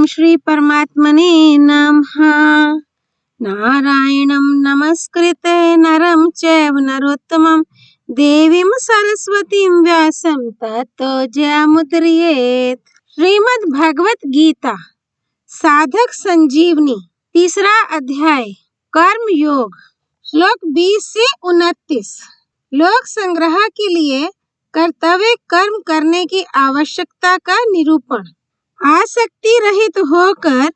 ओम श्री परमात्मने नमः। नारायणं नमस्कृत्य नरं चैव नरोत्तमं देवीं सरस्वतीं व्यासं ततो जयमुदीरयेत्। श्रीमद् भगवत गीता साधक संजीवनी, तीसरा अध्याय, कर्म योग, श्लोक 20 से 29। लोक संग्रह के लिए कर्तव्य कर्म करने की आवश्यकता का निरूपण। आसक्ति रहित होकर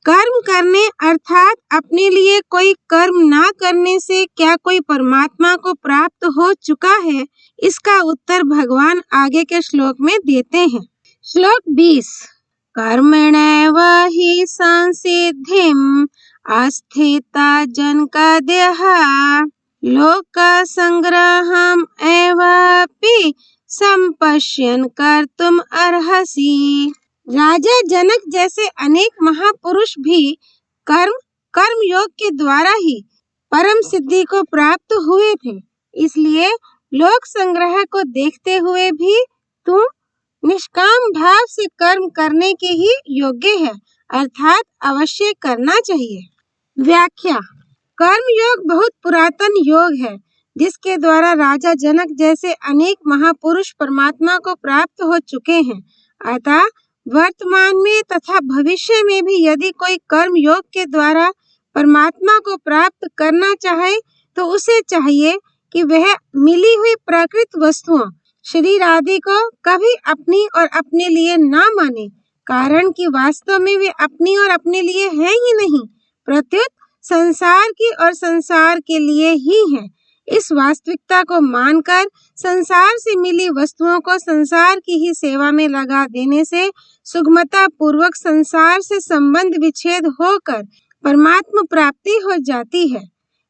कर्म करने अर्थात अपने लिए कोई कर्म ना करने से क्या कोई परमात्मा को प्राप्त हो चुका है? इसका उत्तर भगवान आगे के श्लोक में देते हैं। श्लोक 20, कर्मणैव हि संसिद्धिम् आस्थिता जनकादयः लोक संग्रहम् एवापि संपश्यन् कर्तुम् अर्हसि। राजा जनक जैसे अनेक महापुरुष भी कर्म योग के द्वारा ही परम सिद्धि को प्राप्त हुए थे। इसलिए लोक संग्रह को देखते हुए भी तू निष्काम भाव से कर्म करने के ही योग्य है, अर्थात अवश्य करना चाहिए। व्याख्या। कर्म योग बहुत पुरातन योग है जिसके द्वारा राजा जनक जैसे अनेक महापुरुष परमात्मा को प्राप्त हो चुके हैं। अतः वर्तमान में तथा भविष्य में भी यदि कोई कर्म योग के द्वारा परमात्मा को प्राप्त करना चाहे तो उसे चाहिए कि वह मिली हुई प्राकृत वस्तुओं शरीर आदि को कभी अपनी और अपने लिए ना माने, कारण कि वास्तव में वे अपनी और अपने लिए है ही नहीं, प्रत्युत संसार की और संसार के लिए ही है। इस वास्तविकता को मानकर संसार से मिली वस्तुओं को संसार की ही सेवा में लगा देने से सुगमता पूर्वक संसार से संबंध विच्छेद होकर परमात्मा प्राप्ति हो जाती है।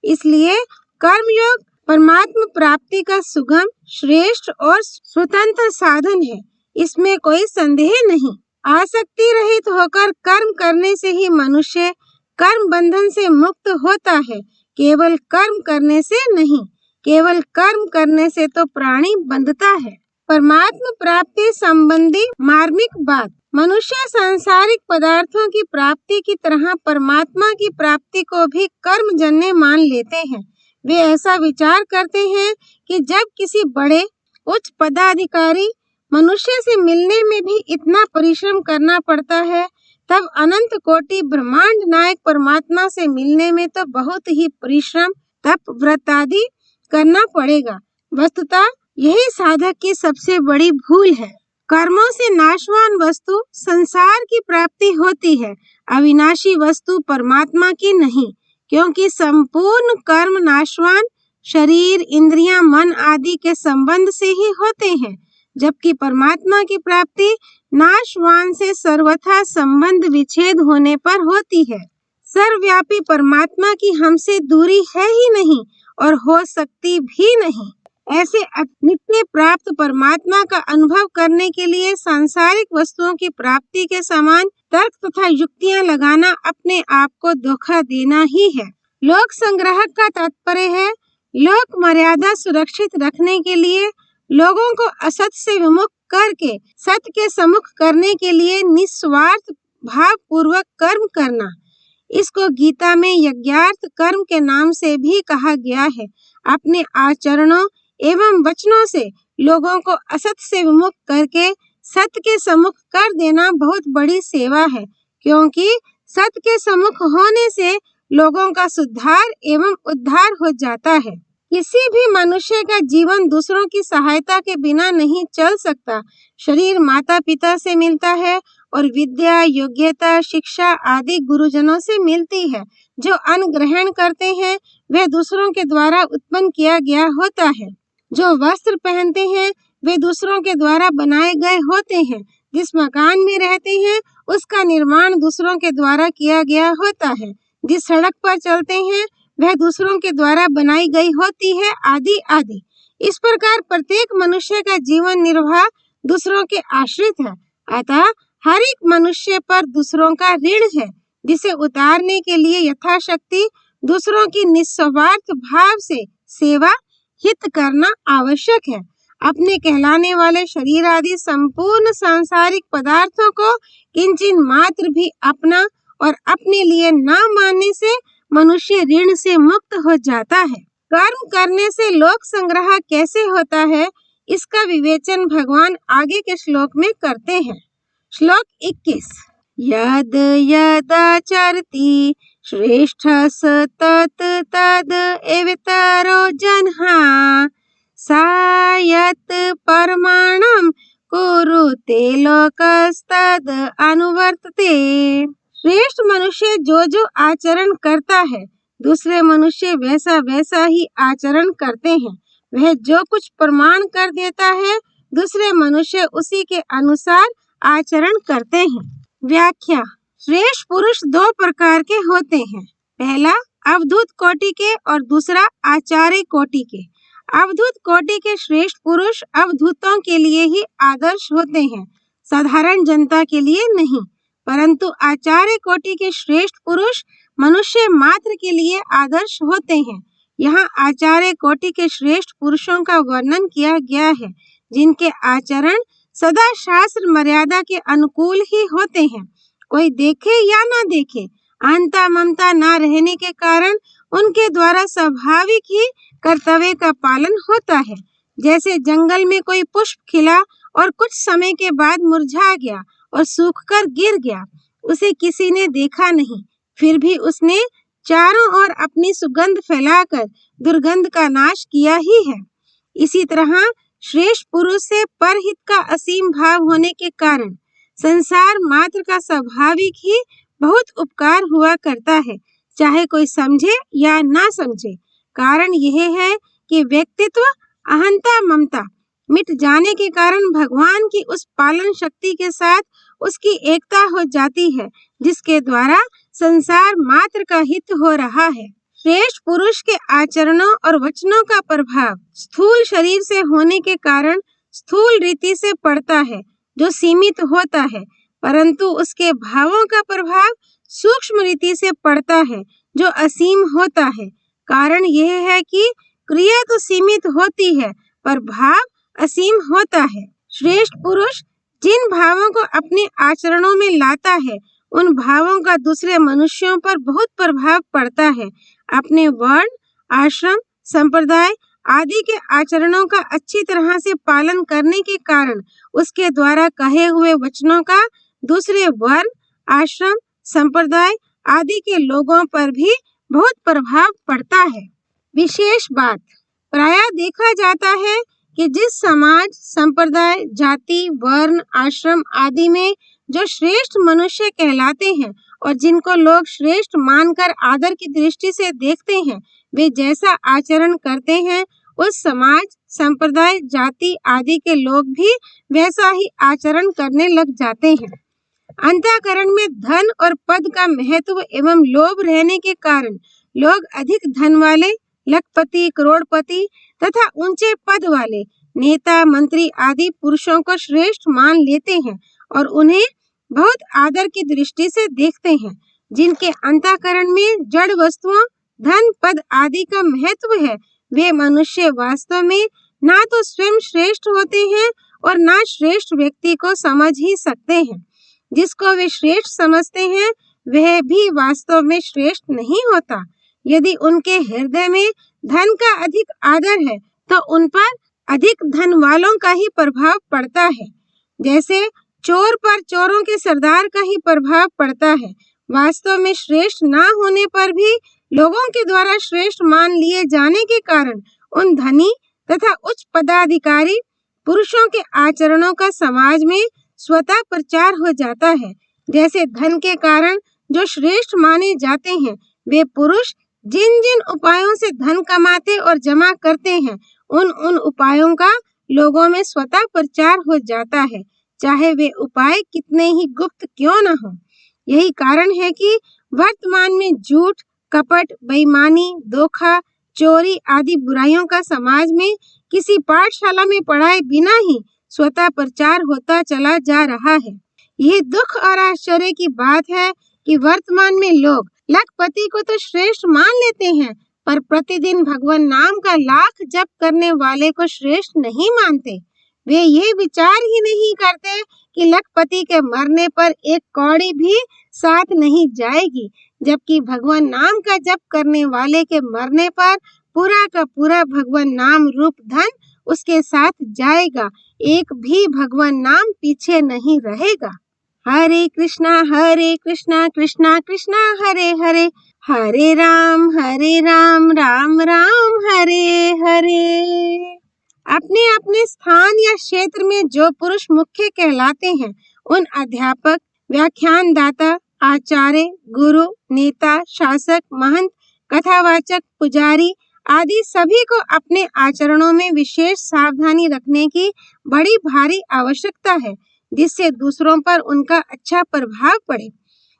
इसलिए कर्मयोग परमात्मा प्राप्ति का सुगम, श्रेष्ठ और स्वतंत्र साधन है, इसमें कोई संदेह नहीं। आसक्ति रहित होकर कर्म करने से ही मनुष्य कर्म बंधन से मुक्त होता है, केवल कर्म करने से नहीं। केवल कर्म करने से तो प्राणी बंधता है। परमात्मा प्राप्ति संबंधी मार्मिक बात। मनुष्य सांसारिक पदार्थों की प्राप्ति की तरह परमात्मा की प्राप्ति को भी कर्म जन्य मान लेते हैं। वे ऐसा विचार करते हैं कि जब किसी बड़े उच्च पदाधिकारी मनुष्य से मिलने में भी इतना परिश्रम करना पड़ता है, तब अनंत कोटि ब्रह्मांड नायक परमात्मा से मिलने में तो बहुत ही परिश्रम, तप, व्रत आदि करना पड़ेगा। वस्तुतः यही साधक की सबसे बड़ी भूल है। कर्मों से नाशवान वस्तु संसार की प्राप्ति होती है, अविनाशी वस्तु परमात्मा की नहीं, क्योंकि संपूर्ण कर्म नाशवान शरीर, इंद्रियां, मन आदि के संबंध से ही होते हैं, जबकि परमात्मा की प्राप्ति नाशवान से सर्वथा संबंध विच्छेद होने पर होती है। सर्वव्यापी परमात्मा की हमसे दूरी है ही नहीं और हो सकती भी नहीं। ऐसे नित्य प्राप्त परमात्मा का अनुभव करने के लिए सांसारिक वस्तुओं की प्राप्ति के समान तर्क तथा युक्तियां लगाना अपने आप को धोखा देना ही है। लोक संग्रह का तात्पर्य है लोक मर्यादा सुरक्षित रखने के लिए लोगों को असत से विमुख करके सत्य के सम्मुख करने के लिए निस्वार्थ भाव पूर्वक कर्म करना। इसको गीता में यज्ञार्थ कर्म के नाम से भी कहा गया है। अपने आचरणों एवं वचनों से लोगों को असत से विमुख करके सत्य के सम्मुख कर देना बहुत बड़ी सेवा है, क्योंकि सत्य के सम्मुख होने से लोगों का सुधार एवं उद्धार हो जाता है। किसी भी मनुष्य का जीवन दूसरों की सहायता के बिना नहीं चल सकता। शरीर माता पिता से मिलता है और विद्या, योग्यता, शिक्षा आदि गुरुजनों से मिलती है। जो अन्न ग्रहण करते हैं वह दूसरों के द्वारा उत्पन्न किया गया होता है। जो वस्त्र पहनते हैं वे दूसरों के द्वारा बनाए गए होते हैं। जिस मकान में रहते हैं उसका निर्माण दूसरों के द्वारा किया गया होता है। जिस सड़क पर चलते हैं वह दूसरों के द्वारा बनाई गई होती है, आदि आदि। इस प्रकार प्रत्येक मनुष्य का जीवन निर्वाह दूसरों के आश्रित है। अतः हर एक मनुष्य पर दूसरों का ऋण है, जिसे उतारने के लिए यथाशक्ति दूसरों की निस्वार्थ भाव से सेवा हित करना आवश्यक है। अपने कहलाने वाले शरीर आदि संपूर्ण सांसारिक पदार्थों को किंचित मात्र भी अपना और अपने लिए न मानने से मनुष्य ऋण से मुक्त हो जाता है। कर्म करने से लोक संग्रह कैसे होता है, इसका विवेचन भगवान आगे के श्लोक में करते हैं। श्लोक 21। यद यदाचरति श्रेष्ठ तत् तद एवेतरो जनः सायत परमाणम कुरुते लोकस्तद अनुवर्तते। श्रेष्ठ मनुष्य जो जो आचरण करता है, दूसरे मनुष्य वैसा वैसा ही आचरण करते हैं। वह जो कुछ प्रमाण कर देता है, दूसरे मनुष्य उसी के अनुसार आचरण करते हैं। व्याख्या। श्रेष्ठ पुरुष दो प्रकार के होते हैं। पहला अवधूत कोटि के और दूसरा आचार्य कोटि के। अवधूत कोटि के श्रेष्ठ पुरुष अवधूतों के लिए ही आदर्श होते हैं, साधारण जनता के लिए नहीं। परंतु आचार्य कोटि के श्रेष्ठ पुरुष मनुष्य मात्र के लिए आदर्श होते हैं। यहाँ आचार्य कोटि के श्रेष्ठ पुरुषों का वर्णन किया गया है, जिनके आचरण सदा शास्त्र मर्यादा के अनुकूल ही होते हैं। कोई देखे या ना देखे, अहंता ममता न रहने के कारण उनके द्वारा स्वाभाविक ही कर्तव्य का पालन होता है। जैसे जंगल में कोई पुष्प खिला और कुछ समय के बाद मुरझा गया और सूखकर गिर गया, उसे किसी ने देखा नहीं, फिर भी उसने चारों ओर अपनी सुगंध फैलाकर दुर्गंध का नाश किया ही है। इसी तरह श्रेष्ठ पुरुष से परहित का असीम भाव होने के कारण संसार मात्र का स्वाभाविक ही बहुत उपकार हुआ करता है, चाहे कोई समझे या ना समझे। कारण यह है कि व्यक्तित्व अहंता ममता मिट जाने के कारण भगवान की उस पालन शक्ति के साथ उसकी एकता हो जाती है, जिसके द्वारा संसार मात्र का हित हो रहा है। श्रेष्ठ पुरुष के आचरणों और वचनों का प्रभाव स्थूल शरीर से होने के कारण स्थूल रीति से पड़ता है, जो सीमित होता है, परंतु उसके भावों का प्रभाव सूक्ष्म रीति से पड़ता है, जो असीम होता है। कारण यह है कि क्रिया तो सीमित होती है, पर भाव असीम होता है। श्रेष्ठ पुरुष जिन भावों को अपने आचरणों में लाता है, उन भावों का दूसरे मनुष्यों पर बहुत प्रभाव पड़ता है। अपने वर्ण, आश्रम, संप्रदाय आदि के आचरणों का अच्छी तरह से पालन करने के कारण उसके द्वारा कहे हुए वचनों का दूसरे वर्ण, आश्रम, संप्रदाय आदि के लोगों पर भी बहुत प्रभाव पड़ता है। विशेष बात, प्रायः देखा जाता है कि जिस समाज, संप्रदाय, जाति, वर्ण, आश्रम आदि में जो श्रेष्ठ मनुष्य कहलाते हैं और जिनको लोग श्रेष्ठ मानकर आदर की दृष्टि से देखते हैं, वे जैसा आचरण करते हैं, उस समाज, संप्रदाय, जाति आदि के लोग भी वैसा ही आचरण करने लग जाते हैं। अंतःकरण में धन और पद का महत्व एवं लोभ रहने के कारण लोग अधिक धन वाले, लखपति, करोड़पति तथा ऊंचे पद वाले नेता, मंत्री आदि पुरुषों को श्रेष्ठ मान लेते हैं और उन्हें बहुत आदर की दृष्टि से देखते हैं। जिनके अंतःकरण में जड़ वस्तुओं, धन, पद आदि का महत्व है, वे मनुष्य वास्तव में ना तो स्वयं श्रेष्ठ होते हैं और ना श्रेष्ठ व्यक्ति को समझ ही सकते हैं। जिसको वे श्रेष्ठ समझते हैं, वह भी वास्तव में श्रेष्ठ नहीं होता। यदि उनके हृदय में धन का अधिक आदर है, तो उन पर अधिक धन वालों का ही प्रभाव पड़ता है। जैसे चोर पर चोरों के सरदार का ही प्रभाव पड़ता है। वास्तव में श्रेष्ठ ना होने पर भी लोगों के द्वारा श्रेष्ठ मान लिए जाने के कारण उन धनी तथा उच्च पदाधिकारी पुरुषों के आचरणों का समाज में स्वतः प्रचार हो जाता है। जैसे धन के कारण जो श्रेष्ठ माने जाते हैं, वे पुरुष जिन जिन उपायों से धन कमाते और जमा करते हैं, उन उपायों का लोगों में स्वतः प्रचार हो जाता है, चाहे वे उपाय कितने ही गुप्त क्यों न हो। यही कारण है कि वर्तमान में झूठ, कपट, बेईमानी, धोखा, चोरी आदि बुराइयों का समाज में किसी पाठशाला में पढ़ाए बिना ही स्वतः प्रचार होता चला जा रहा है। यह दुख और आश्चर्य की बात है कि वर्तमान में लोग लखपति को तो श्रेष्ठ मान लेते हैं, पर प्रतिदिन भगवान नाम का लाख जप करने वाले को श्रेष्ठ नहीं मानते। वे ये विचार ही नहीं करते कि लखपति के मरने पर एक कौड़ी भी साथ नहीं जाएगी, जबकि भगवान नाम का जप करने वाले के मरने पर पूरा का पूरा भगवान नाम रूप धन उसके साथ जाएगा, एक भी भगवान नाम पीछे नहीं रहेगा। हरे कृष्णा कृष्णा कृष्णा हरे हरे, हरे राम राम राम हरे हरे। अपने अपने स्थान या क्षेत्र में जो पुरुष मुख्य कहलाते हैं, उन अध्यापक, व्याख्यानदाता, आचार्य, गुरु, नेता, शासक, महंत, कथावाचक, पुजारी आदि सभी को अपने आचरणों में विशेष सावधानी रखने की बड़ी भारी आवश्यकता है, जिससे दूसरों पर उनका अच्छा प्रभाव पड़े।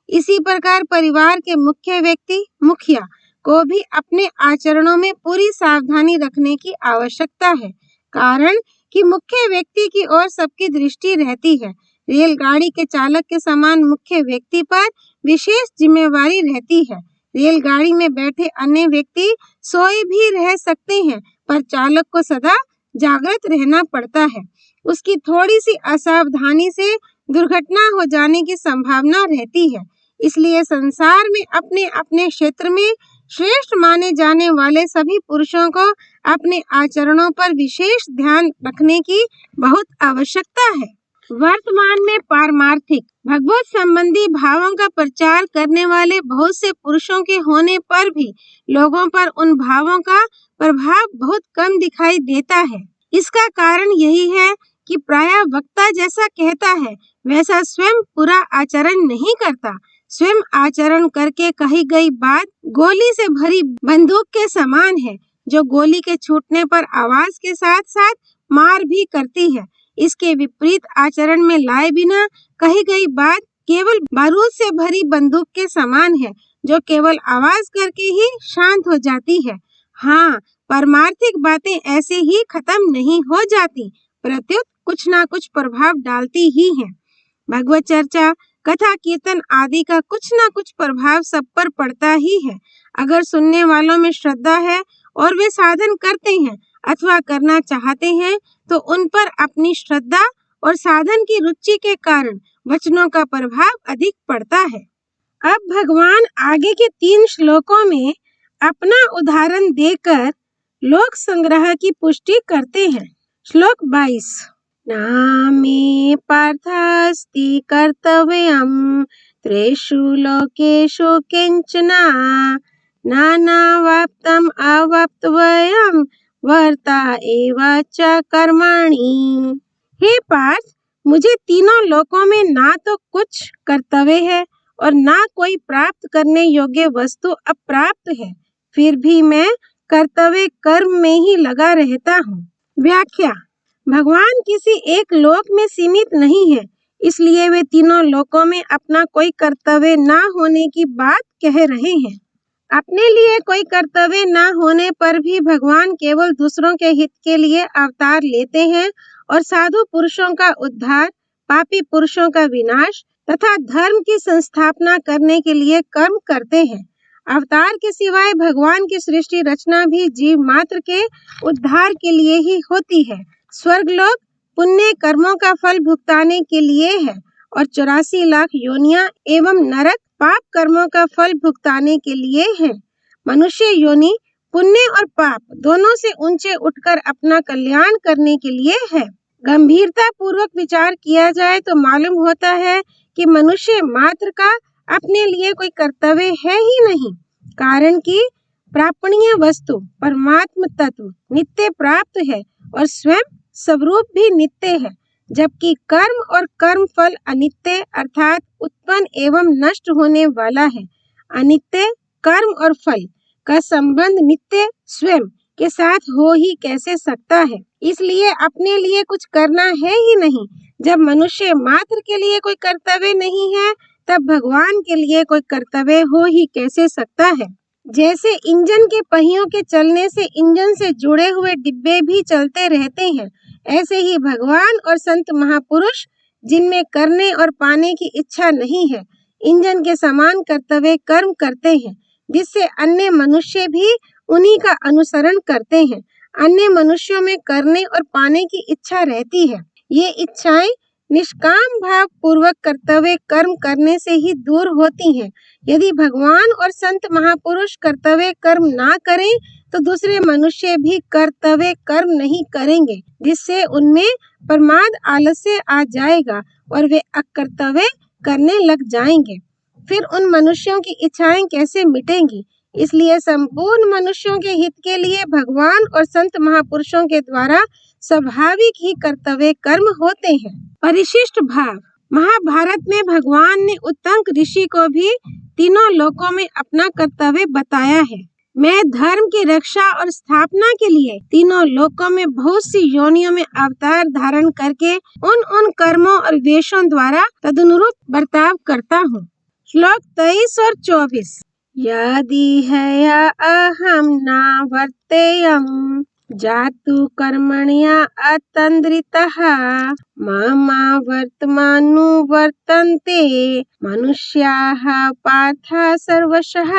इसी प्रकार परिवार के मुख्य व्यक्ति, मुखिया को भी अपने आचरणों में पूरी सावधानी रखने की आवश्यकता है, कारण कि मुख्य व्यक्ति की ओर सबकी दृष्टि रहती है। रेलगाड़ी के चालक के समान मुख्य व्यक्ति पर विशेष जिम्मेवारी रहती है। रेलगाड़ी में बैठे अन्य व्यक्ति सोए भी रह सकते हैं, पर चालक को सदा जागृत रहना पड़ता है। उसकी थोड़ी सी असावधानी से दुर्घटना हो जाने की संभावना रहती है। इसलिए संसार में अपने अपने क्षेत्र में श्रेष्ठ माने जाने वाले सभी पुरुषों को अपने आचरणों पर विशेष ध्यान रखने की बहुत आवश्यकता है। वर्तमान में पारमार्थिक भगवत संबंधी भावों का प्रचार करने वाले बहुत से पुरुषों के होने पर भी लोगों पर उन भावों का प्रभाव बहुत कम दिखाई देता है। इसका कारण यही है कि प्रायः वक्ता जैसा कहता है वैसा स्वयं पूरा आचरण नहीं करता। स्वयं आचरण करके कही गई बात गोली से भरी बंदूक के समान है, जो गोली के छूटने पर आवाज के साथ साथ मार भी करती है। इसके विपरीत आचरण में लाए बिना कही गई बात केवल बारूद से भरी बंदूक के समान है, जो केवल आवाज करके ही शांत हो जाती है। हाँ, परमार्थिक बातें ऐसे ही खत्म नहीं हो जाती, प्रत्युत कुछ ना कुछ प्रभाव डालती ही हैं। भगवत चर्चा, कथा, कीर्तन आदि का कुछ ना कुछ प्रभाव सब पर पड़ता ही है। अगर सुनने वालों में श्रद्धा है और वे साधन करते हैं अथवा करना चाहते हैं, तो उन पर अपनी श्रद्धा और साधन की रुचि के कारण वचनों का प्रभाव अधिक पड़ता है। अब भगवान आगे के 3 श्लोकों में अपना उदाहरण देकर लोक संग्रह की पुष्टि करते हैं। श्लोक 22। नामे पार्थास्ति कर्तव्यं त्रिषु लोकेषु किंचना नानावाप्तम् अवाप्तव्यं वर्ता एव च कर्मणि। हे पार्थ, मुझे तीनों लोकों में ना तो कुछ कर्तव्य है और ना कोई प्राप्त करने योग्य वस्तु अप्राप्त है, फिर भी मैं कर्तव्य कर्म में ही लगा रहता हूँ। व्याख्या: भगवान किसी एक लोक में सीमित नहीं है, इसलिए वे तीनों लोकों में अपना कोई कर्तव्य ना होने की बात कह रहे हैं। अपने लिए कोई कर्तव्य ना होने पर भी भगवान केवल दूसरों के हित के लिए अवतार लेते हैं और साधु पुरुषों का उद्धार, पापी पुरुषों का विनाश तथा धर्म की संस्थापना करने के लिए कर्म करते हैं। अवतार के सिवाय भगवान की सृष्टि रचना भी जीव मात्र के उद्धार के लिए ही होती है। स्वर्गलोक पुण्य कर्मों का फल भुगताने के लिए है और 84 लाख योनियां एवं नरक पाप कर्मों का फल भुगताने के लिए है। मनुष्य योनि पुण्य और पाप दोनों से ऊंचे उठकर अपना कल्याण करने के लिए है। गंभीरता पूर्वक विचार किया जाए तो मालूम होता है कि मनुष्य मात्र का अपने लिए कोई कर्तव्य है ही नहीं, कारण कि प्रापणीय वस्तु परमात्म तत्व नित्य प्राप्त है और स्वयं स्वरूप भी नित्य है, जबकि कर्म और कर्म फल अनित्य अर्थात उत्पन्न एवं नष्ट होने वाला है। अनित्य कर्म और फल का संबंध नित्य स्वयं के साथ हो ही कैसे सकता है। इसलिए अपने लिए कुछ करना है ही नहीं। जब मनुष्य मात्र के लिए कोई कर्तव्य नहीं है, तब भगवान के लिए कोई कर्तव्य हो ही कैसे सकता है। जैसे इंजन के पहियों के चलने से इंजन से जुड़े हुए डिब्बे भी चलते रहते हैं, ऐसे ही भगवान और संत महापुरुष जिनमें करने और पाने की इच्छा नहीं है, इंजन के समान कर्तव्य कर्म करते हैं, जिससे अन्य मनुष्य भी उन्हीं का अनुसरण करते हैं। अन्य मनुष्यों में करने और पाने की इच्छा रहती है। ये इच्छाएं निष्काम भाव पूर्वक कर्तव्य कर्म करने से ही दूर होती हैं। यदि भगवान और संत महापुरुष कर्तव्य कर्म ना करें तो दूसरे मनुष्य भी कर्तव्य कर्म नहीं करेंगे, जिससे उनमें प्रमाद आलस्य आ जाएगा और वे अकर्तव्य करने लग जाएंगे। फिर उन मनुष्यों की इच्छाएं कैसे मिटेंगी? इसलिए संपूर्ण मनुष्यों के हित के लिए भगवान और संत महापुरुषों के द्वारा स्वाभाविक ही कर्तव्य कर्म होते हैं। परिशिष्ट भाव। महाभारत में भगवान ने उत्तंक ऋषि को भी तीनों लोकों में अपना कर्तव्य बताया है। मैं धर्म की रक्षा और स्थापना के लिए तीनों लोकों में बहुत सी योनियों में अवतार धारण करके उन कर्मों और वेशों द्वारा तदनुरूप बर्ताव करता हूँ। श्लोक 23 और 24। यदि है अहम न वर्तेयम जातु कर्मण्या अतन्द्रितः मम वर्तमानुवर्तन्ते मनुष्याः पार्थ सर्वशः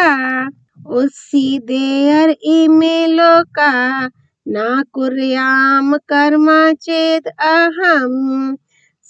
उत्सीदेयर इमे लोका न कुर्याम कर्म चेद अहम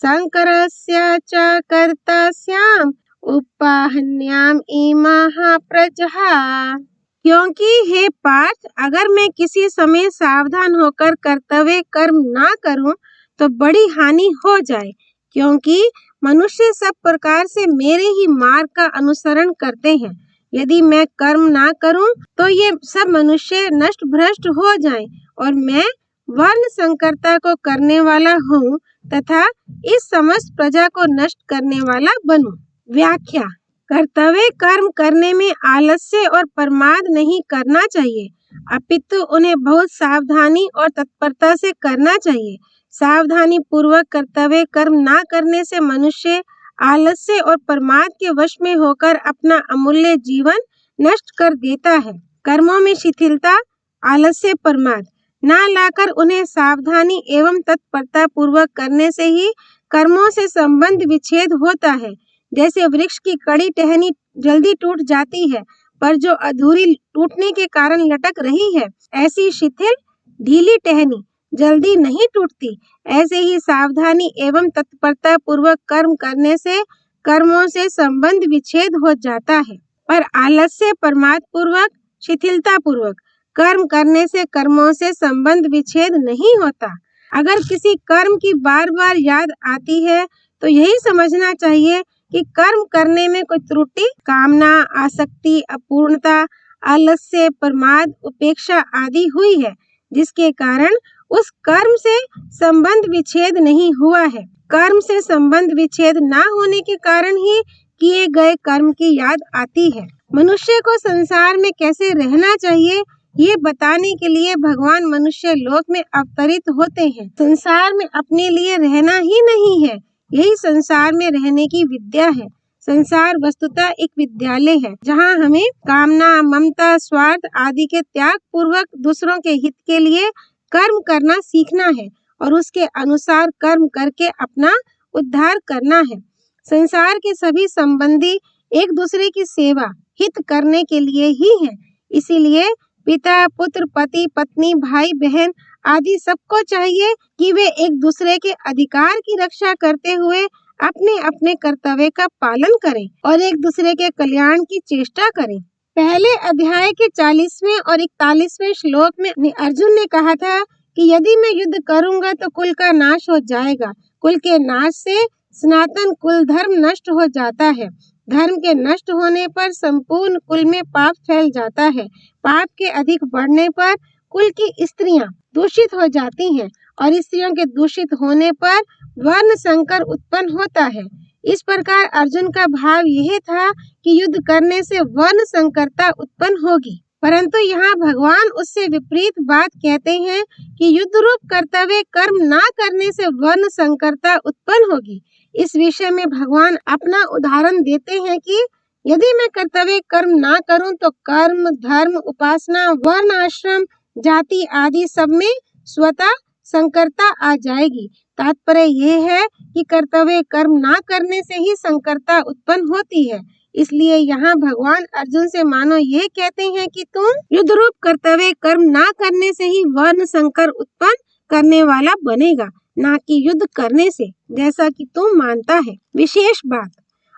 शंकरस्य च कर्ता स्याम उपाहन्याम इमाः प्रजः। क्योंकि हे पार्थ, अगर मैं किसी समय सावधान होकर कर्तव्य कर्म ना करूं तो बड़ी हानि हो जाए, क्योंकि मनुष्य सब प्रकार से मेरे ही मार्ग का अनुसरण करते हैं। यदि मैं कर्म ना करूं तो ये सब मनुष्य नष्ट भ्रष्ट हो जाएं और मैं वर्ण संकरता को करने वाला हूँ तथा इस समस्त प्रजा को नष्ट करने वाला बनूं। व्याख्या। कर्तव्य कर्म करने में आलस्य और प्रमाद नहीं करना चाहिए, अपितु उन्हें बहुत सावधानी और तत्परता से करना चाहिए। सावधानी पूर्वक कर्तव्य कर्म ना करने से मनुष्य आलस्य और प्रमाद के वश में होकर अपना अमूल्य जीवन नष्ट कर देता है। कर्मों में शिथिलता, आलस्य, प्रमाद ना लाकर उन्हें सावधानी एवं तत्परता पूर्वक करने से ही कर्मों से संबंध विच्छेद होता है। जैसे वृक्ष की कड़ी टहनी जल्दी टूट जाती है, पर जो अधूरी टूटने के कारण लटक रही है, ऐसी शिथिल ढीली टहनी जल्दी नहीं टूटती। ऐसे ही सावधानी एवं तत्परता पूर्वक कर्म करने से कर्मों से संबंध विच्छेद हो जाता है, पर आलस्य, प्रमाद पूर्वक, शिथिलता पूर्वक कर्म करने से कर्मों से संबंध विच्छेद नहीं होता। अगर किसी कर्म की बार बार याद आती है तो यही समझना चाहिए कि कर्म करने में कोई त्रुटि, कामना, आसक्ति, अपूर्णता, आलस्य, प्रमाद, उपेक्षा आदि हुई है, जिसके कारण उस कर्म से संबंध विच्छेद नहीं हुआ है। कर्म से संबंध विच्छेद ना होने के कारण ही किए गए कर्म की याद आती है। मनुष्य को संसार में कैसे रहना चाहिए, ये बताने के लिए भगवान मनुष्य लोक में अवतरित होते हैं। संसार में अपने लिए रहना ही नहीं है, यही संसार में रहने की विद्या है। संसार वस्तुतः एक विद्यालय है, जहाँ हमें कामना, ममता, स्वार्थ आदि के त्याग पूर्वक दूसरों के हित के लिए कर्म करना सीखना है और उसके अनुसार कर्म करके अपना उद्धार करना है। संसार के सभी संबंधी एक दूसरे की सेवा, हित करने के लिए ही है। इसीलिए पिता, पुत्र, पति, पत्नी, भाई, बहन आदि सबको चाहिए कि वे एक दूसरे के अधिकार की रक्षा करते हुए अपने अपने कर्तव्य का पालन करें और एक दूसरे के कल्याण की चेष्टा करें। पहले अध्याय के 40वें और 41वें श्लोक में अर्जुन ने कहा था कि यदि मैं युद्ध करूंगा तो कुल का नाश हो जाएगा। कुल के नाश से सनातन कुल धर्म नष्ट हो जाता है। धर्म के नष्ट होने पर संपूर्ण कुल में पाप फैल जाता है। पाप के अधिक बढ़ने पर कुल की स्त्रियां दूषित हो जाती हैं और स्त्रियों के दूषित होने पर वर्ण संकर उत्पन्न होता है। इस प्रकार अर्जुन का भाव यह था कि युद्ध करने से वर्ण संकरता उत्पन्न होगी, परंतु यहाँ भगवान उससे विपरीत बात कहते हैं कि युद्ध रूप कर्तव्य कर्म ना करने से वर्ण संकरता उत्पन्न होगी। इस विषय में भगवान अपना उदाहरण देते हैं कि यदि मैं कर्तव्य कर्म ना करूं तो कर्म, धर्म, उपासना, वर्ण, आश्रम, जाति आदि सब में स्वतः संकरता आ जाएगी। तात्पर्य यह है कि कर्तव्य कर्म ना करने से ही संकरता उत्पन्न होती है। इसलिए यहाँ भगवान अर्जुन से मानो ये कहते हैं कि तुम युद्ध रूप कर्तव्य कर्म ना करने से ही वर्ण संकर उत्पन्न करने वाला बनेगा, ना कि युद्ध करने से, जैसा कि तुम मानता है। विशेष बात,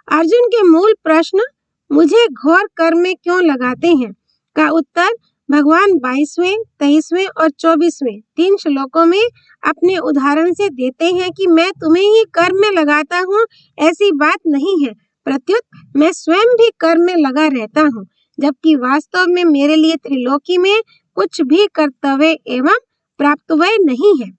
अर्जुन के मूल प्रश्न मुझे घोर कर्म में क्यों लगाते हैं का उत्तर भगवान 22वें, 23वें और 24वें 3 श्लोकों में अपने उदाहरण से देते हैं कि मैं तुम्हें ही कर्म में लगाता हूँ, ऐसी बात नहीं है। प्रत्युत मैं स्वयं भी कर्म में लगा रहता हूँ, जबकि वास्तव में मेरे लिए त्रिलोकी में कुछ भी कर्तव्य एवं प्राप्तव्य नहीं है।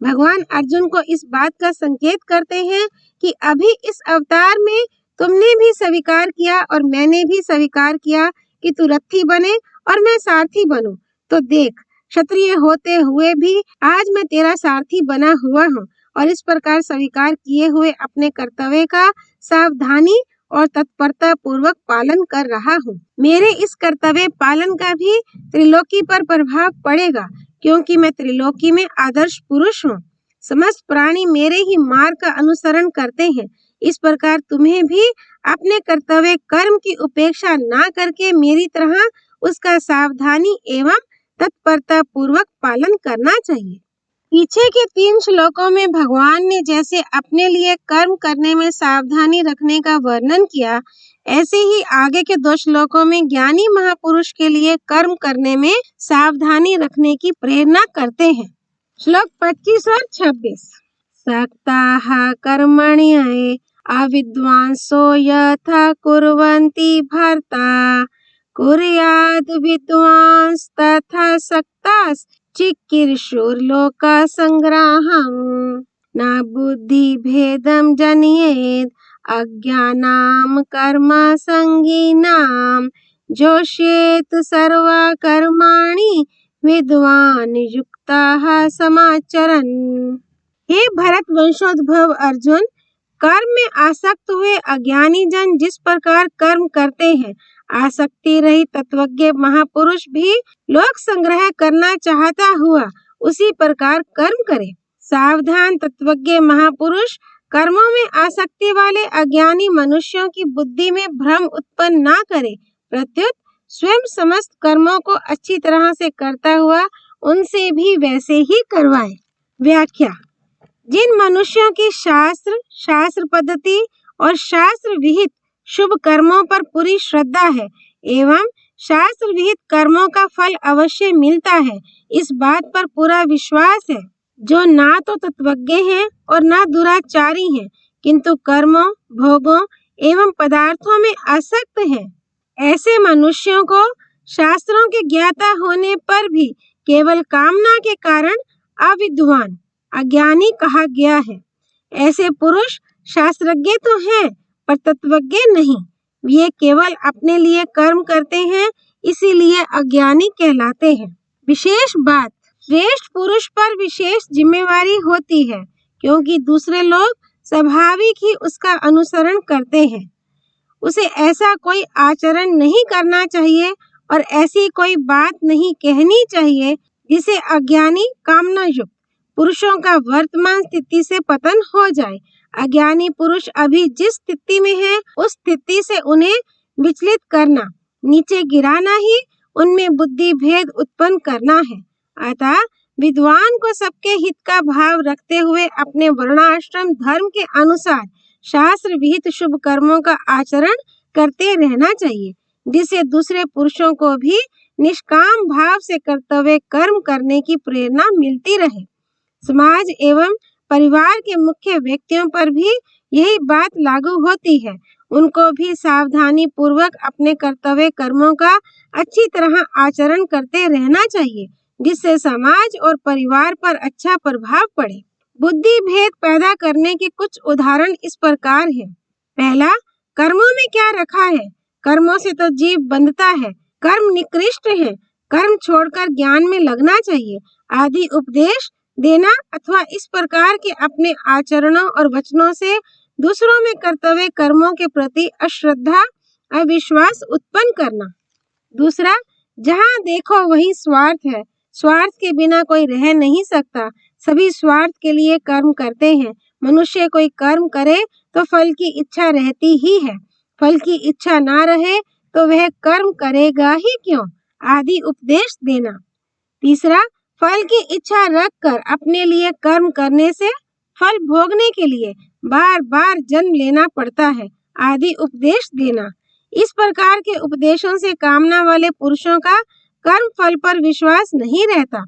भगवान अर्जुन को इस बात का संकेत करते हैं कि अभी इस अवतार में तुमने भी स्वीकार किया और मैंने भी स्वीकार किया कि तू रथी बने और मैं सारथी बनूं। तो देख, क्षत्रिय होते हुए भी आज मैं तेरा सारथी बना हुआ हूँ और इस प्रकार स्वीकार किए हुए अपने कर्तव्य का सावधानी और तत्परता पूर्वक पालन कर रहा हूँ। मेरे इस कर्तव्य पालन का भी त्रिलोकी पर प्रभाव पड़ेगा, क्योंकि मैं त्रिलोकी में आदर्श पुरुष हूँ। समस्त प्राणी मेरे ही मार्ग का अनुसरण करते हैं। इस प्रकार तुम्हें भी अपने कर्तव्य कर्म की उपेक्षा ना करके मेरी तरह उसका सावधानी एवं तत्परता पूर्वक पालन करना चाहिए। पीछे के 3 श्लोकों में भगवान ने जैसे अपने लिए कर्म करने में सावधानी रखने का वर्णन किया, ऐसे ही आगे के 2 श्लोकों में ज्ञानी महापुरुष के लिए कर्म करने में सावधानी रखने की प्रेरणा करते हैं। श्लोक 25 और 26। सक्ताः कर्मण्ये अविद्वांसो यथा कुर्वन्ति भर्ता कुर्याद् विद्वांस तथा सक्तास् चिकीर्षुर्लोक संग्राहम् न बुद्धि भेदम जनयेत् अज्ञानाम कर्म संगीनाम जोषेत सर्वा कर्माणि विद्वान युक्ताः समाचरन्। हे भरत वंशोद्भव अर्जुन, कर्म में आसक्त हुए अज्ञानी जन जिस प्रकार कर्म करते हैं, आसक्ति रहित तत्वज्ञ महापुरुष भी लोक संग्रह करना चाहता हुआ उसी प्रकार कर्म करे। सावधान तत्वज्ञ महापुरुष कर्मों में आसक्ति वाले अज्ञानी मनुष्यों की बुद्धि में भ्रम उत्पन्न ना करे, प्रत्युत स्वयं समस्त कर्मों को अच्छी तरह से करता हुआ उनसे भी वैसे ही करवाए। व्याख्या, जिन मनुष्यों की शास्त्र, शास्त्र पद्धति और शास्त्र विहित शुभ कर्मों पर पूरी श्रद्धा है एवं शास्त्र विहित कर्मों का फल अवश्य मिलता है, इस बात पर पूरा विश्वास है, जो ना तो तत्वज्ञ हैं और ना दुराचारी हैं, किंतु कर्मों, भोगों एवं पदार्थों में आसक्त हैं, ऐसे मनुष्यों को शास्त्रों के ज्ञाता होने पर भी केवल कामना के कारण अविद्वान, अज्ञानी कहा गया है। ऐसे पुरुष शास्त्रज्ञ तो हैं पर तत्वज्ञ नहीं, ये केवल अपने लिए कर्म करते हैं, इसीलिए अज्ञानी कहलाते हैं। विशेष बात, श्रेष्ठ पुरुष पर विशेष जिम्मेवारी होती है, क्योंकि दूसरे लोग स्वाभाविक ही उसका अनुसरण करते हैं। उसे ऐसा कोई आचरण नहीं करना चाहिए और ऐसी कोई बात नहीं कहनी चाहिए जिसे अज्ञानी कामना युक्त पुरुषों का वर्तमान स्थिति से पतन हो जाए। अज्ञानी पुरुष अभी जिस स्थिति में है, उस स्थिति से उन्हें विचलित करना, नीचे गिराना ही उनमें बुद्धि भेद उत्पन्न करना है। अतः विद्वान को सबके हित का भाव रखते हुए अपने वर्णाश्रम धर्म के अनुसार शास्त्र विहित शुभ कर्मों का आचरण करते रहना चाहिए, जिससे दूसरे पुरुषों को भी निष्काम भाव से कर्तव्य कर्म करने की प्रेरणा मिलती रहे। समाज एवं परिवार के मुख्य व्यक्तियों पर भी यही बात लागू होती है। उनको भी सावधानी पूर्वक अपने कर्तव्य कर्मों का अच्छी तरह आचरण करते रहना चाहिए, जिससे समाज और परिवार पर अच्छा प्रभाव पड़े। बुद्धि भेद पैदा करने के कुछ उदाहरण इस प्रकार हैं। पहला, कर्मों में क्या रखा है? कर्मों से तो जीव बंधता है, कर्म निकृष्ट है, कर्म छोड़कर ज्ञान में लगना चाहिए आदि उपदेश देना अथवा इस प्रकार के अपने आचरणों और वचनों से दूसरों में कर्तव्य कर्मों के प्रति अश्रद्धा, अविश्वास उत्पन्न करना। दूसरा, जहाँ देखो वही स्वार्थ है, स्वार्थ के बिना कोई रह नहीं सकता, सभी स्वार्थ के लिए कर्म करते हैं। मनुष्य कोई कर्म करे तो फल की इच्छा रहती ही है, फल की इच्छा ना रहे तो वह कर्म करेगा ही क्यों, आदि उपदेश देना। तीसरा, फल की इच्छा रखकर अपने लिए कर्म करने से फल भोगने के लिए बार बार जन्म लेना पड़ता है, आदि उपदेश देना। इस प्रकार के उपदेशों से कामना वाले पुरुषों का कर्म फल पर विश्वास नहीं रहता,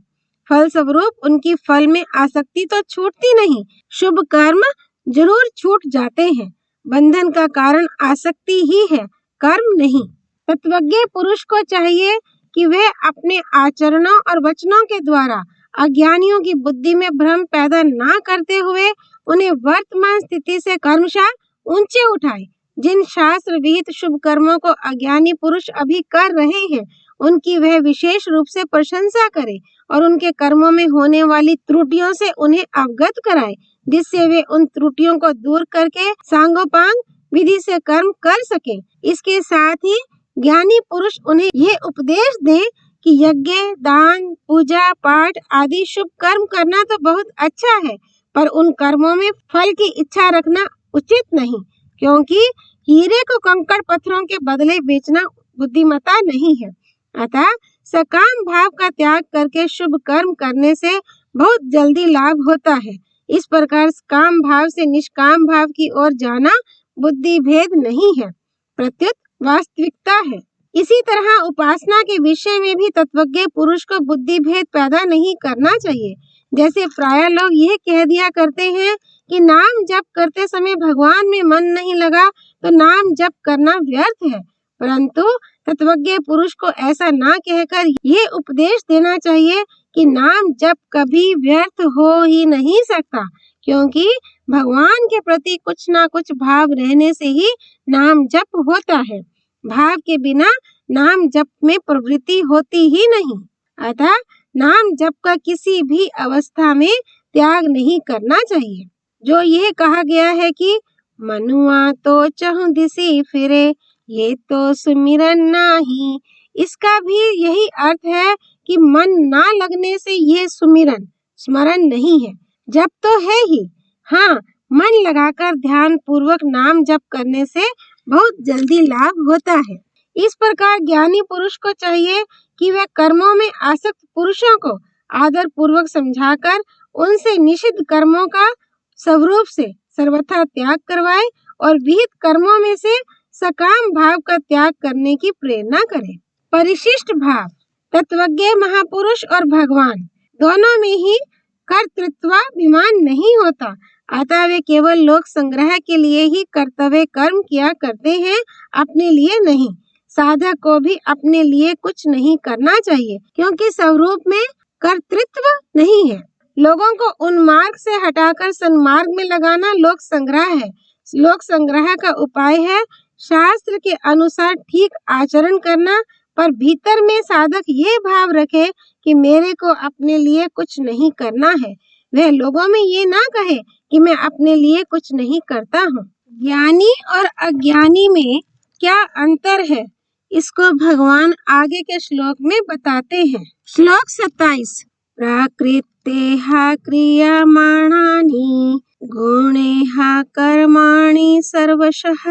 फलस्वरूप उनकी फल में आसक्ति तो छूटती नहीं, शुभ कर्म जरूर छूट जाते हैं। बंधन का कारण आसक्ति ही है, कर्म नहीं। तत्वज्ञ पुरुष को चाहिए कि वे अपने आचरणों और वचनों के द्वारा अज्ञानियों की बुद्धि में भ्रम पैदा ना करते हुए उन्हें वर्तमान स्थिति से कर्मशः ऊंचे उठाए। जिन शास्त्र विहित शुभ कर्मों को अज्ञानी पुरुष अभी कर रहे हैं, उनकी वह विशेष रूप से प्रशंसा करे और उनके कर्मों में होने वाली त्रुटियों से उन्हें अवगत कराए, जिससे वे उन त्रुटियों को दूर करके सांगोपांग विधि से कर्म कर सके। इसके साथ ही ज्ञानी पुरुष उन्हें ये उपदेश दें कि यज्ञ, दान, पूजा पाठ आदि शुभ कर्म करना तो बहुत अच्छा है, पर उन कर्मों में फल की इच्छा रखना उचित नहीं, क्योंकि हीरे को कंकड़ पत्थरों के बदले बेचना बुद्धिमत्ता नहीं है। अतः सकाम भाव का त्याग करके शुभ कर्म करने से बहुत जल्दी लाभ होता है। इस प्रकार काम भाव से निष्काम भाव की ओर जाना बुद्धि भेद नहीं है, प्रत्युत वास्तविकता है। इसी तरह उपासना के विषय में भी तत्वज्ञ पुरुष को बुद्धि भेद पैदा नहीं करना चाहिए। जैसे प्राय लोग यह कह दिया करते हैं कि नाम जप करते समय भगवान में मन नहीं लगा तो नाम जप करना व्यर्थ है, परंतु तत्वज्ञ पुरुष को ऐसा ना कहकर ये उपदेश देना चाहिए कि नाम जप कभी व्यर्थ हो ही नहीं सकता, क्योंकि भगवान के प्रति कुछ ना कुछ भाव रहने से ही नाम जप होता है। भाव के बिना नाम जप में प्रवृत्ति होती ही नहीं। अतः नाम जप का किसी भी अवस्था में त्याग नहीं करना चाहिए। जो यह कहा गया है कि मनुआ तो चहुं दिसी फिरे, ये तो सुमिरन नाही, इसका भी यही अर्थ है कि मन ना लगने से यह सुमिरन स्मरण नहीं है, जप तो है ही। हाँ, मन लगाकर ध्यान पूर्वक नाम जप करने से बहुत जल्दी लाभ होता है। इस प्रकार ज्ञानी पुरुष को चाहिए कि वह कर्मों में आसक्त पुरुषों को आदर पूर्वक समझाकर उनसे निषिद्ध कर्मों का स्वरूप से सर्वथा त्याग करवाए और विहित कर्मों में से सकाम भाव का त्याग करने की प्रेरणा करे। परिशिष्ट भाव, तत्वज्ञ महापुरुष और भगवान दोनों में ही कर्तृत्वाभिमान नहीं होता, अतः वे केवल लोक संग्रह के लिए ही कर्तव्य कर्म किया करते हैं, अपने लिए नहीं। साधक को भी अपने लिए कुछ नहीं करना चाहिए, क्योंकि स्वरूप में कर्तृत्व नहीं है। लोगों को उन्मार्ग से हटाकर सन्मार्ग में लगाना लोक संग्रह है। लोक संग्रह का उपाय है शास्त्र के अनुसार ठीक आचरण करना, पर भीतर में साधक ये भाव रखे कि मेरे को अपने लिए कुछ नहीं करना है। वह लोगों में ये ना कहे कि मैं अपने लिए कुछ नहीं करता हूँ। ज्ञानी और अज्ञानी में क्या अंतर है, इसको भगवान आगे के श्लोक में बताते हैं। श्लोक 27। प्राकृतेः क्रियमाणानि गुणेः कर्माणि सर्वशः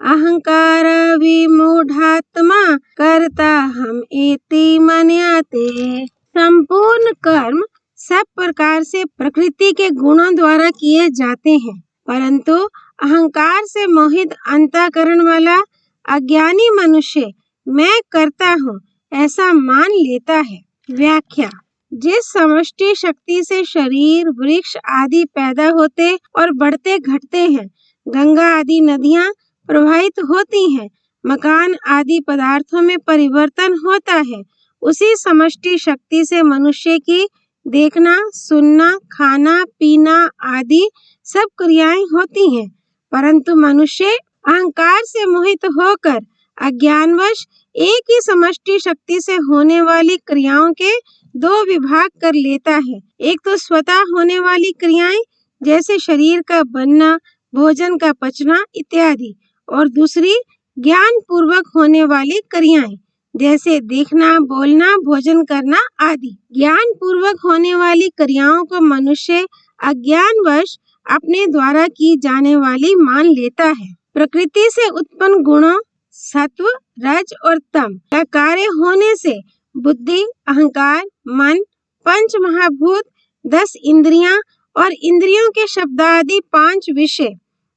अहंकार विमूढ़ात्मा कर्ताहम् इति मन्यते। संपूर्ण कर्म सब प्रकार से प्रकृति के गुणों द्वारा किए जाते हैं, परंतु अहंकार से मोहित अंतःकरण वाला अज्ञानी मनुष्य मैं करता हूँ ऐसा मान लेता है। व्याख्या, जिस समष्टि शक्ति से शरीर, वृक्ष आदि पैदा होते और बढ़ते घटते हैं, गंगा आदि नदियाँ प्रवाहित होती हैं, मकान आदि पदार्थों में परिवर्तन होता है, उसी समष्टि शक्ति से मनुष्य की देखना, सुनना, खाना, पीना आदि सब क्रियाएं होती हैं, परंतु मनुष्य अहंकार से मोहित होकर अज्ञानवश एक ही समष्टि शक्ति से होने वाली क्रियाओं के दो विभाग कर लेता है। एक तो स्वतः होने वाली क्रियाएं जैसे शरीर का बनना, भोजन का पचना इत्यादि, और दूसरी ज्ञान पूर्वक होने वाली क्रियाएं जैसे देखना, बोलना, भोजन करना आदि। ज्ञान पूर्वक होने वाली क्रियाओं को मनुष्य अज्ञानवश अपने द्वारा की जाने वाली मान लेता है। प्रकृति से उत्पन्न गुणों सत्व, रज और तम का कार्य होने से बुद्धि, अहंकार, मन, पंच महाभूत, 10 इंद्रियां और इंद्रियों के शब्दादि 5 विषय,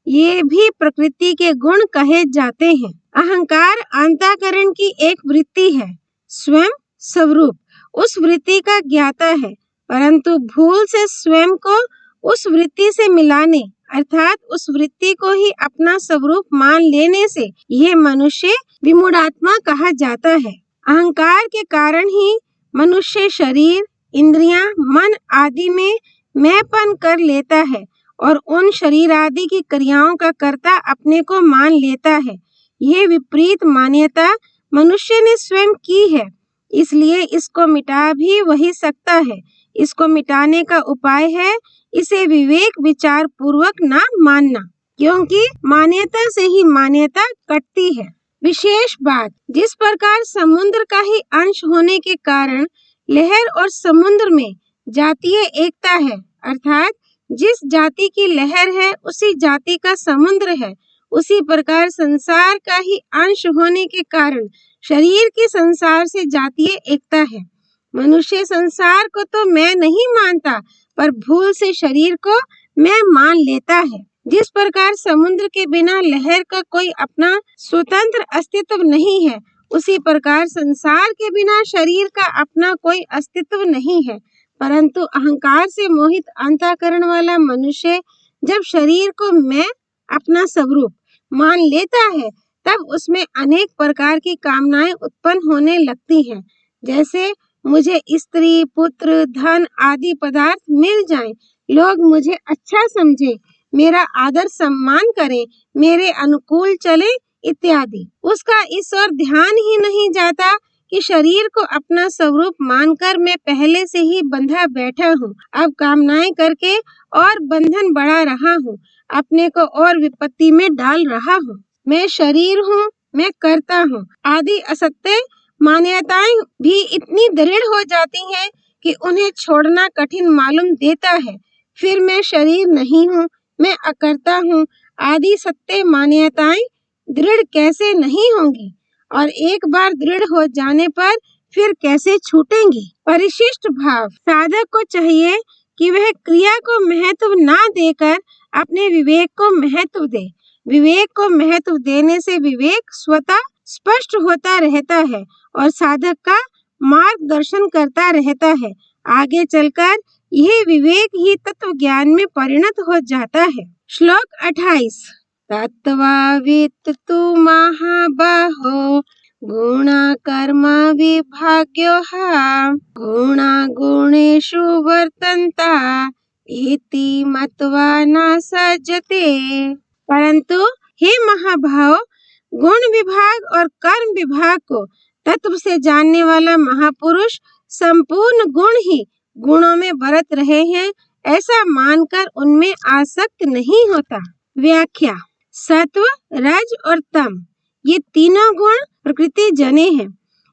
ये भी प्रकृति के गुण कहे जाते हैं। अहंकार अंतःकरण की एक वृत्ति है, स्वयं स्वरूप उस वृत्ति का ज्ञाता है, परंतु भूल से स्वयं को उस वृत्ति से मिलाने अर्थात उस वृत्ति को ही अपना स्वरूप मान लेने से यह मनुष्य विमूढ़ात्मा कहा जाता है। अहंकार के कारण ही मनुष्य शरीर, इंद्रियां, मन आदि में मैंपन कर लेता है और उन शरीर आदि की क्रियाओं का कर्ता अपने को मान लेता है। यह विपरीत मान्यता मनुष्य ने स्वयं की है, इसलिए इसको मिटा भी वही सकता है। इसको मिटाने का उपाय है इसे विवेक विचार पूर्वक न मानना, क्योंकि मान्यता से ही मान्यता कटती है। विशेष बात, जिस प्रकार समुद्र का ही अंश होने के कारण लहर और समुद्र में जातीय एकता है, अर्थात जिस जाति की लहर है उसी जाति का समुद्र है, उसी प्रकार संसार का ही अंश होने के कारण शरीर की संसार से जातीय एकता है। मनुष्य संसार को तो मैं नहीं मानता, पर भूल से शरीर को मैं मान लेता है। जिस प्रकार समुद्र के बिना लहर का कोई अपना स्वतंत्र अस्तित्व नहीं है, उसी प्रकार संसार के बिना शरीर का अपना कोई अस्तित्व नहीं है। परंतु अहंकार से मोहित अंतःकरण वाला मनुष्य जब शरीर को मैं अपना स्वरूप मान लेता है, तब उसमें अनेक प्रकार की कामनाएं उत्पन्न होने लगती हैं। जैसे मुझे स्त्री, पुत्र, धन आदि पदार्थ मिल जाएं, लोग मुझे अच्छा समझें, मेरा आदर सम्मान करें, मेरे अनुकूल चले इत्यादि। उसका इस ओर ध्यान ही नहीं जाता कि शरीर को अपना स्वरूप मानकर मैं पहले से ही बंधा बैठा हूँ, अब कामनाएं करके और बंधन बढ़ा रहा हूँ, अपने को और विपत्ति में डाल रहा हूँ। मैं शरीर हूँ, मैं करता हूँ आदि असत्य मान्यताएं भी इतनी दृढ़ हो जाती हैं कि उन्हें छोड़ना कठिन मालूम देता है। फिर मैं शरीर नहीं हूँ, मैं अकर्ता हूँ आदि सत्य मान्यताएं दृढ़ कैसे नहीं होंगी, और एक बार दृढ़ हो जाने पर फिर कैसे छूटेंगी। परिशिष्ट भाव, साधक को चाहिए कि वह क्रिया को महत्व ना देकर अपने विवेक को महत्व दे। विवेक को महत्व देने से विवेक स्वतः स्पष्ट होता रहता है और साधक का मार्गदर्शन करता रहता है। आगे चलकर यह विवेक ही तत्व ज्ञान में परिणत हो जाता है। श्लोक 28। तत्त्ववित् तु महाबाहो गुणा कर्म विभाग्यो गुणा गुणेषु वर्तन्ता इति मत्वा न सज्जते। परंतु हे महाभाव, गुण विभाग और कर्म विभाग को तत्व से जानने वाला महापुरुष संपूर्ण गुण ही गुणों में बरत रहे हैं, ऐसा मानकर उनमें आसक्त नहीं होता। व्याख्या, सत्व, रज और तम ये तीनों गुण प्रकृति जने हैं।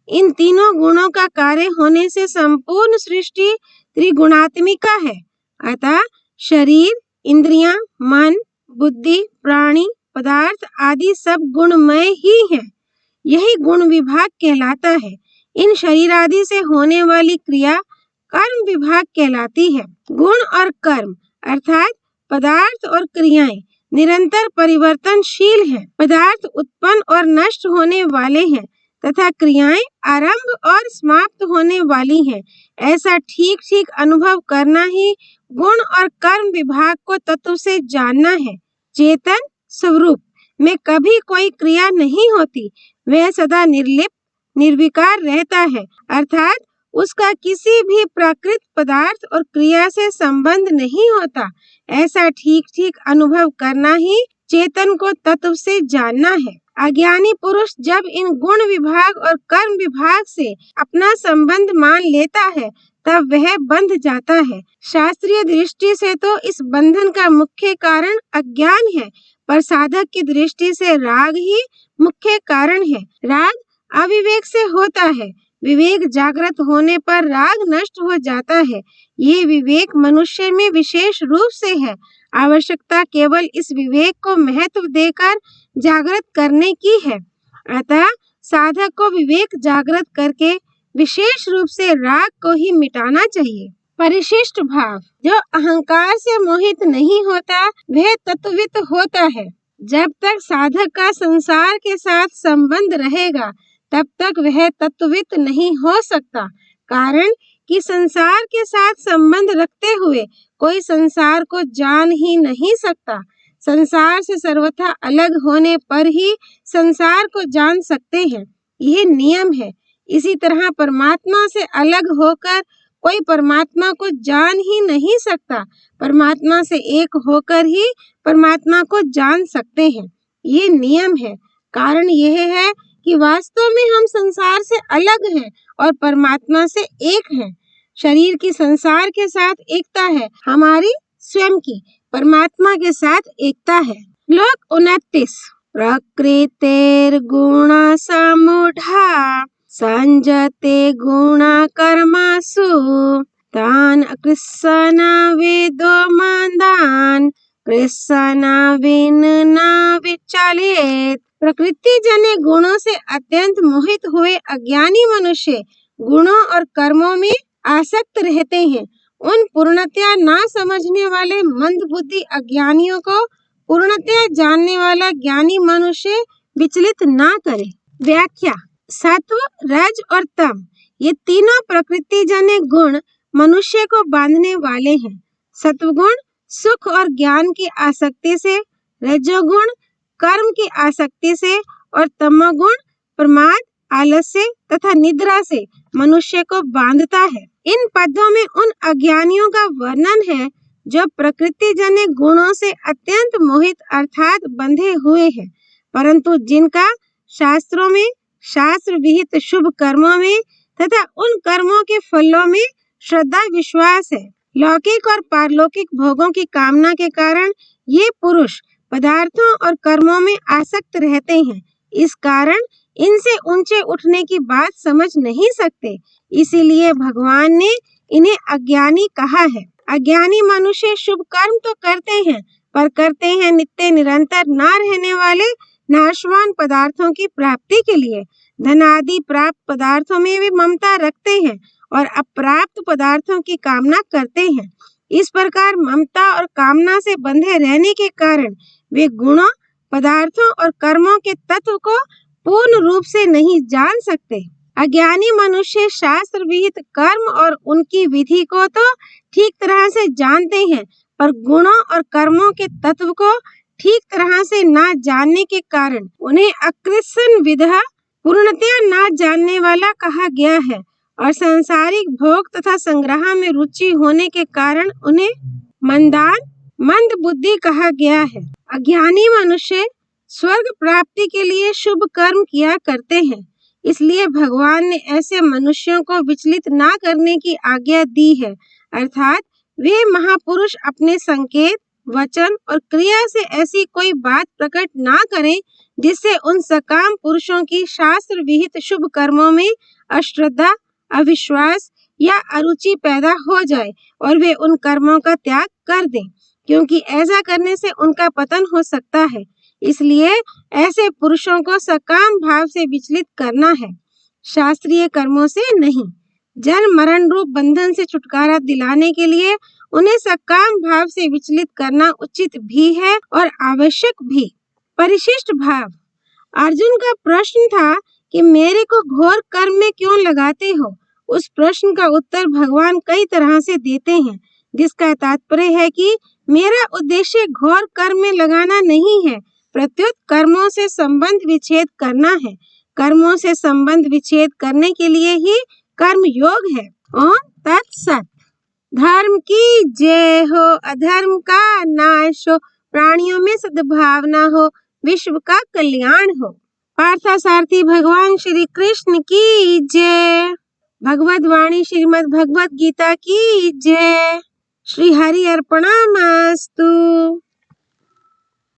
इन तीनों गुणों का कार्य होने से संपूर्ण सृष्टि त्रिगुणात्मिका है। अतः शरीर, इंद्रियां, मन, बुद्धि, प्राणी, पदार्थ आदि सब गुणमय ही हैं। यही गुण विभाग कहलाता है। इन शरीर आदि से होने वाली क्रिया कर्म विभाग कहलाती है। गुण और कर्म अर्थात पदार्थ और क्रियाएं निरंतर परिवर्तनशील हैं। पदार्थ उत्पन्न और नष्ट होने वाले हैं तथा क्रियाएं आरंभ और समाप्त होने वाली हैं। ऐसा ठीक ठीक अनुभव करना ही गुण और कर्म विभाग को तत्व से जानना है। चेतन स्वरूप में कभी कोई क्रिया नहीं होती, वह सदा निर्लिप्त निर्विकार रहता है, अर्थात उसका किसी भी प्राकृत पदार्थ और क्रिया से संबंध नहीं होता। ऐसा ठीक ठीक अनुभव करना ही चेतन को तत्व से जानना है। अज्ञानी पुरुष जब इन गुण विभाग और कर्म विभाग से अपना संबंध मान लेता है, तब वह बंध जाता है। शास्त्रीय दृष्टि से तो इस बंधन का मुख्य कारण अज्ञान है, पर साधक की दृष्टि से राग ही मुख्य कारण है। राग अविवेक से होता है, विवेक जागृत होने पर राग नष्ट हो जाता है। ये विवेक मनुष्य में विशेष रूप से है। आवश्यकता केवल इस विवेक को महत्व देकर जागृत करने की है। अतः साधक को विवेक जागृत करके विशेष रूप से राग को ही मिटाना चाहिए। परिशिष्ट भाव, जो अहंकार से मोहित नहीं होता वह तत्वित होता है। जब तक साधक का संसार के साथ संबंध रहेगा तब तक वह तत्वित नहीं हो सकता, कारण कि संसार के साथ संबंध रखते हुए कोई संसार को जान ही नहीं सकता। संसार से सर्वथा अलग होने पर ही संसार को जान सकते हैं, यह नियम है। इसी तरह परमात्मा से अलग होकर कोई परमात्मा को जान ही नहीं सकता। परमात्मा से एक होकर ही परमात्मा को जान सकते हैं, ये नियम है। कारण यह है कि वास्तव में हम संसार से अलग हैं और परमात्मा से एक हैं। शरीर की संसार के साथ एकता है, हमारी स्वयं की परमात्मा के साथ एकता है। श्लोक 29। प्रकृतेर गुण समूढ़ा संजते गुण कर्मसु तान कृष्ण वेदो मंदान कृष्ण विन न विचलित। प्रकृति जन्य गुणों से अत्यंत मोहित हुए अज्ञानी मनुष्य गुणों और कर्मों में आसक्त रहते हैं। उन पूर्णतया ना समझने वाले मंद बुद्धि अज्ञानियों को पूर्णतया जानने वाला ज्ञानी मनुष्य विचलित ना करे। व्याख्या। सत्व, रज और तम ये तीनों प्रकृति जन्य गुण मनुष्य को बांधने वाले हैं। सत्वगुण सुख और ज्ञान की आसक्ति से, रजोगुण कर्म की आसक्ति से और तमोगुण प्रमाद, आलस्य तथा निद्रा से मनुष्य को बांधता है। इन पदों में उन अज्ञानियों का वर्णन है जो प्रकृति जन्य गुणों से अत्यंत मोहित अर्थात बंधे हुए हैं, परंतु जिनका शास्त्रों में, शास्त्र विहित शुभ कर्मों में तथा उन कर्मों के फलों में श्रद्धा विश्वास है। लौकिक और पारलौकिक भोगों की कामना के कारण ये पुरुष पदार्थों और कर्मों में आसक्त रहते हैं। इस कारण इनसे ऊंचे उठने की बात समझ नहीं सकते, इसीलिए भगवान ने इन्हें अज्ञानी कहा है। अज्ञानी मनुष्य शुभ कर्म तो करते हैं, पर करते हैं नित्य निरंतर ना रहने वाले नाशवान पदार्थों की प्राप्ति के लिए। धन आदि प्राप्त पदार्थों में वे ममता रखते हैं और अप्राप्त पदार्थों की कामना करते हैं। इस प्रकार ममता और कामना से बंधे रहने के कारण वे गुणों, पदार्थों और कर्मों के तत्व को पूर्ण रूप से नहीं जान सकते। अज्ञानी मनुष्य शास्त्र विहित कर्म और उनकी विधि को तो ठीक तरह से जानते हैं, पर गुणों और कर्मों के तत्व को ठीक तरह से ना जानने के कारण उन्हें अकृष्ण विधा पूर्णतया ना जानने वाला कहा गया है और सांसारिक भोग तथा संग्रह में रुचि होने के कारण उन्हें मंदान, मंद बुद्धि कहा गया है। अज्ञानी मनुष्य स्वर्ग प्राप्ति के लिए शुभ कर्म किया करते हैं, इसलिए भगवान ने ऐसे मनुष्यों को विचलित ना करने की आज्ञा दी है, अर्थात वे महापुरुष अपने संकेत, वचन और क्रिया से ऐसी कोई बात प्रकट ना करें जिससे उन सकाम पुरुषों की शास्त्र विहित शुभ कर्मों में अश्रद्धा, अविश्वास या अरुचि पैदा हो जाए और वे उन कर्मों का त्याग कर दें, क्योंकि ऐसा करने से उनका पतन हो सकता है। इसलिए ऐसे पुरुषों को सकाम भाव से विचलित करना है, शास्त्रीय कर्मों से नहीं। जन्म मरण रूप बंधन से छुटकारा दिलाने के लिए उन्हें सकाम भाव से विचलित करना उचित भी है और आवश्यक भी। परिशिष्ट भाव। अर्जुन का प्रश्न था कि मेरे को घोर कर्म में क्यों लगाते हो। उस प्रश्न का उत्तर भगवान कई तरह से देते हैं, जिसका तात्पर्य है कि मेरा उद्देश्य घोर कर्म में लगाना नहीं है, प्रत्युत कर्मों से संबंध विच्छेद करना है। कर्मों से संबंध विच्छेद करने के लिए ही कर्म योग है। ओम तत्सत। धर्म की जय हो, अधर्म का नाश हो, प्राणियों में सद्भावना हो, विश्व का कल्याण हो। पार्थसारथी भगवान श्री कृष्ण की जय। भगवद वाणी श्रीमद् भगवद गीता की जय। श्री हरि अर्पणमस्तु।